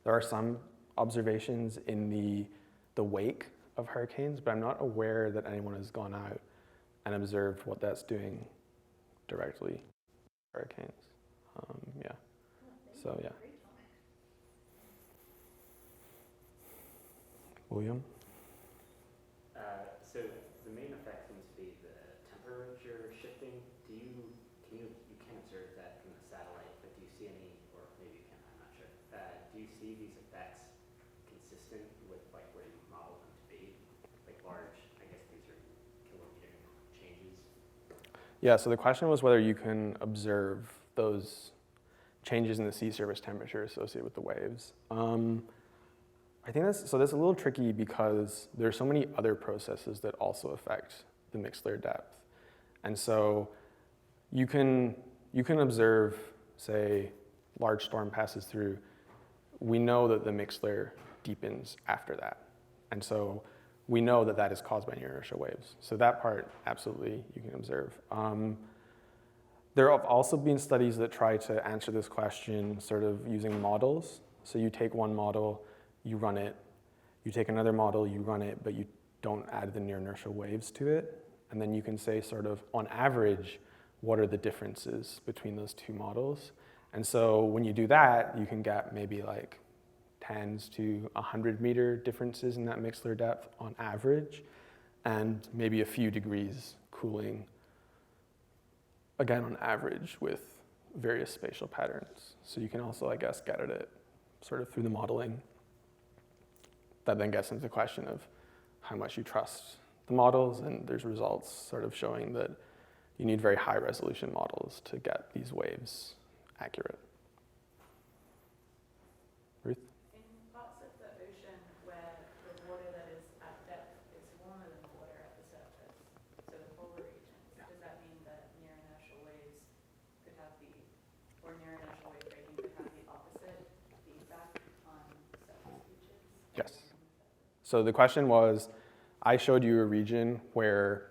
There are some observations in the wake of hurricanes, but I'm not aware that anyone has gone out and observed what that's doing directly hurricanes. Yeah. So yeah. William? So the main effect seems to be the temperature shifting. You can observe that from the satellite, but do you see any, or maybe you can, I'm not sure. Do you see these effects consistent with like where you model them to be? Like large, I guess these are kilometer changes. Yeah, so the question was whether you can observe those changes in the sea surface temperature associated with the waves. I think that's a little tricky because there are so many other processes that also affect the mixed layer depth. And so you can observe, say, large storm passes through. We know that the mixed layer deepens after that. And so we know that that is caused by near-inertial waves. So that part, absolutely, you can observe. There have also been studies that try to answer this question sort of using models. So you take one model, you run it. You take another model, you run it, but you don't add the near-inertial waves to it. And then you can say sort of, on average, what are the differences between those two models? And so when you do that, you can get maybe like 10s to 100 meter differences in that mixed layer depth on average, and maybe a few degrees cooling, again, on average with various spatial patterns. So you can also, I guess, get at it sort of through the modeling. That then gets into the question of how much you trust the models, and there's results sort of showing that you need very high resolution models to get these waves accurate. Ruth? In parts of the ocean where the water that is at depth is warmer than the water at the surface, so the polar regions, does that mean that near-inertial waves could have near-inertial wave breaking could have the opposite feedback on surface beaches? Yes. So the question was, I showed you a region where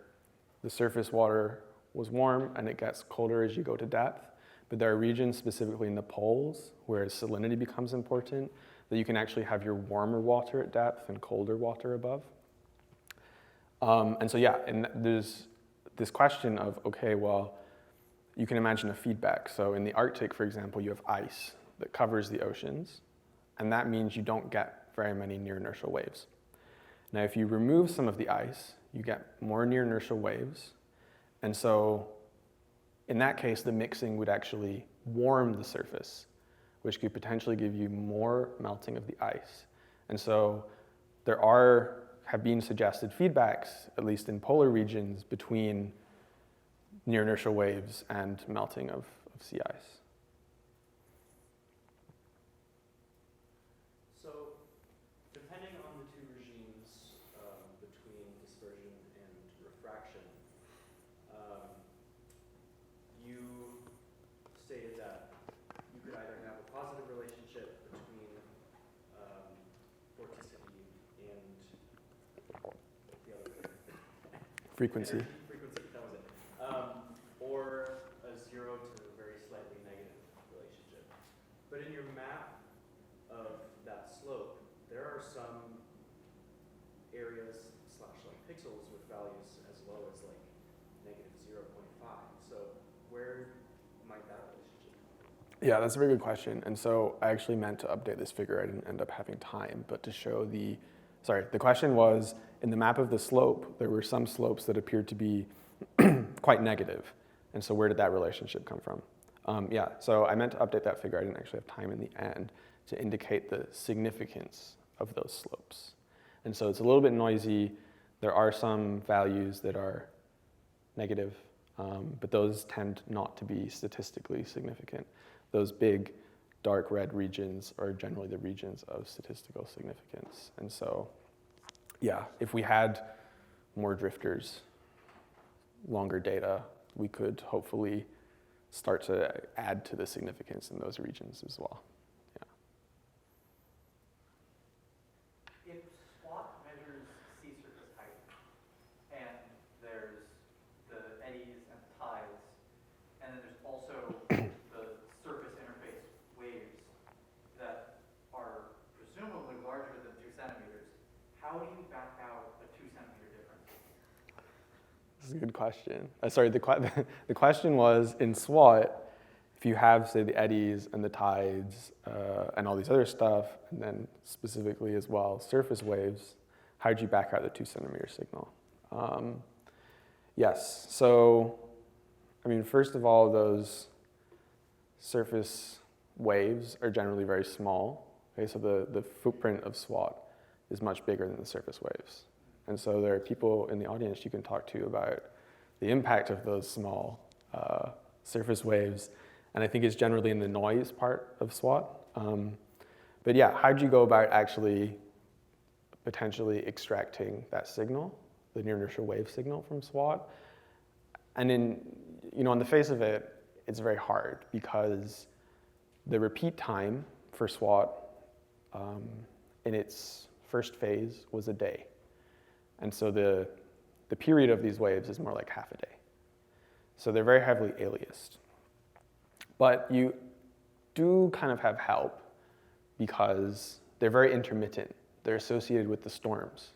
the surface water was warm and it gets colder as you go to depth, but there are regions specifically in the poles where salinity becomes important, that you can actually have your warmer water at depth and colder water above. And so yeah, and there's this question of, okay, well, you can imagine a feedback. So in the Arctic, for example, you have ice that covers the oceans, and that means you don't get very many near-inertial waves. Now, if you remove some of the ice, you get more near-inertial waves. And so in that case, the mixing would actually warm the surface, which could potentially give you more melting of the ice. And so there have been suggested feedbacks, at least in polar regions, between near-inertial waves and melting of sea ice. Frequency. Frequency, that was it. Or a 0 to a very slightly negative relationship. But in your map of that slope, there are some Yeah, that's a very good question. And so I actually meant to update this figure. I didn't end up having time, but to show the question was, in the map of the slope, there were some slopes that appeared to be quite negative. And so where did that relationship come from? Yeah, so I meant to update that figure. I didn't actually have time in the end to indicate the significance of those slopes. And so it's a little bit noisy. There are some values that are negative, but those tend not to be statistically significant. Those big dark red regions are generally the regions of statistical significance. And so, yeah, if we had more drifters, longer data, we could hopefully start to add to the significance in those regions as well. If SWAT measures sea surface height, and there's the eddies and tides, and then there's also the surface interface waves that are presumably larger than 2 centimeters, how do you back out a 2 centimeter difference? This is a good question. Sorry, the question was, in SWAT, if you have, say, the eddies and the tides and all these other stuff, and then specifically as well, surface waves, how did you back out the 2 centimeter signal? Yes, so, I mean, first of all, those surface waves are generally very small. Okay, so the footprint of SWAT is much bigger than the surface waves. And so there are people in the audience you can talk to about the impact of those small surface waves. And I think it's generally in the noise part of SWAT. But yeah, how'd you go about actually potentially extracting that signal, the near-inertial wave signal from SWAT? And on the face of it, it's very hard because the repeat time for SWAT in its first phase was a day. And so the period of these waves is more like half a day. So they're very heavily aliased. But you do kind of have help because they're very intermittent. They're associated with the storms.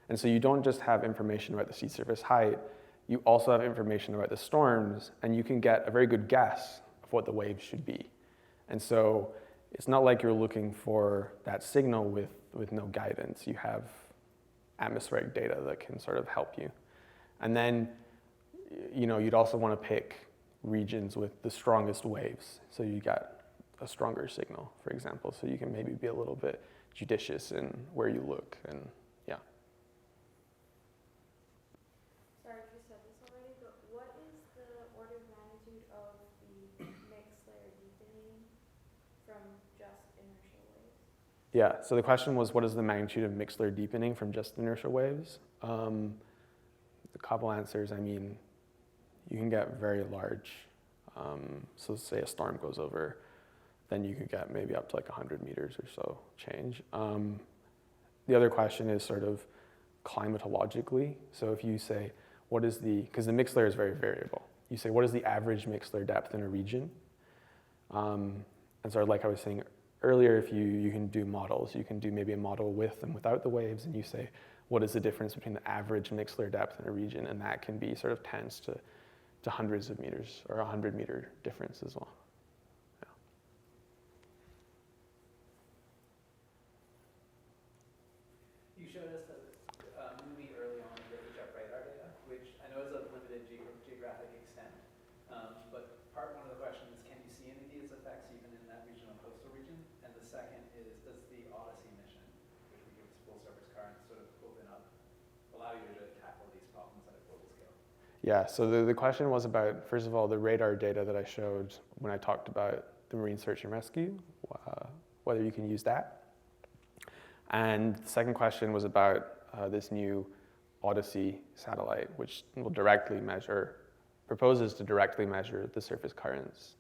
And so you don't just have information about the sea surface height, you also have information about the storms, and you can get a very good guess of what the waves should be. And so it's not like you're looking for that signal with no guidance. You have atmospheric data that can sort of help you. And then, you'd also want to pick regions with the strongest waves. So you got a stronger signal, for example. So you can maybe be a little bit judicious in where you look, and yeah. Sorry if you said this already, but what is the order of magnitude of the mixed layer deepening from just inertial waves? Yeah, so the question was, what is the magnitude of mixed layer deepening from just inertial waves? A couple answers. I mean, you can get very large. So say a storm goes over, then you could get maybe up to like 100 meters or so change. The other question is sort of climatologically. So if you say, because the mixed layer is very variable. You say, what is the average mixed layer depth in a region? And so like I was saying earlier, if you can do models, you can do maybe a model with and without the waves, and you say, what is the difference between the average mixed layer depth in a region? And that can be sort of tens to hundreds of meters, or 100-meter difference as well. You showed us a movie early on of the Everhart data, which I know is of limited geographic extent. But part one of the question is, can you see any of these effects even in that regional coastal region? And the second is, does the Odyssey mission, which we give its full surface current, sort of allow you to tackle these problems at a global scale? Yeah, so the question was about, first of all, the radar data that I showed when I talked about the marine search and rescue, whether you can use that. And the second question was about this new Odyssey satellite, which will proposes to directly measure the surface currents,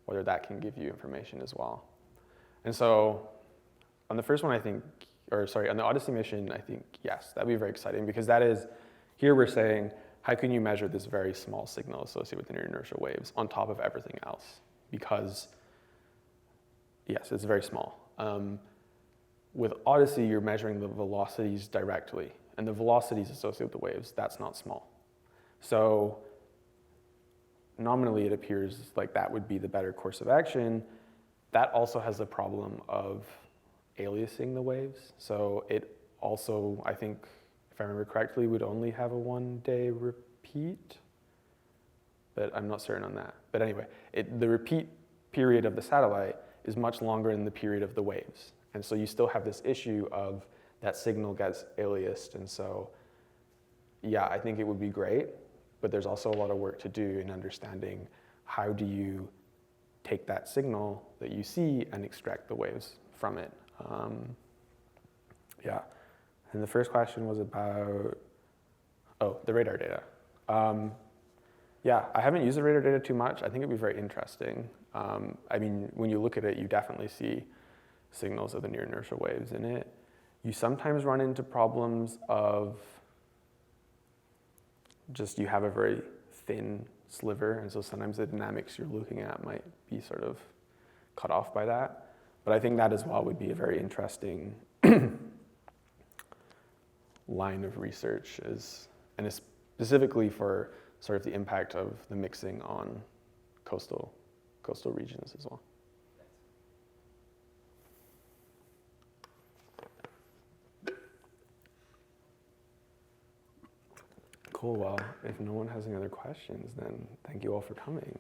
whether that can give you information as well. And so on the first one, on the Odyssey mission, I think, yes, that'd be very exciting, because that is, here we're saying, how can you measure this very small signal associated with the near-inertial waves on top of everything else? Because, yes, it's very small. With Odyssey, you're measuring the velocities directly, and the velocities associated with the waves, that's not small. So nominally it appears like that would be the better course of action, that also has the problem of aliasing the waves. So it also, I think, if I remember correctly, would only have a 1-day repeat, but I'm not certain on that. But anyway, the repeat period of the satellite is much longer than the period of the waves. And so you still have this issue of that signal gets aliased. And so, yeah, I think it would be great, but there's also a lot of work to do in understanding how do you take that signal that you see and extract the waves from it. Yeah. And the first question was about, the radar data. Yeah, I haven't used the radar data too much. I think it'd be very interesting. I mean, when you look at it, you definitely see signals of the near inertial waves in it. You sometimes run into problems of just you have a very thin sliver, and so sometimes the dynamics you're looking at might be sort of cut off by that. But I think that as well would be a very interesting line of research, and it's specifically for sort of the impact of the mixing on coastal regions as well. Cool, well, if no one has any other questions, then thank you all for coming.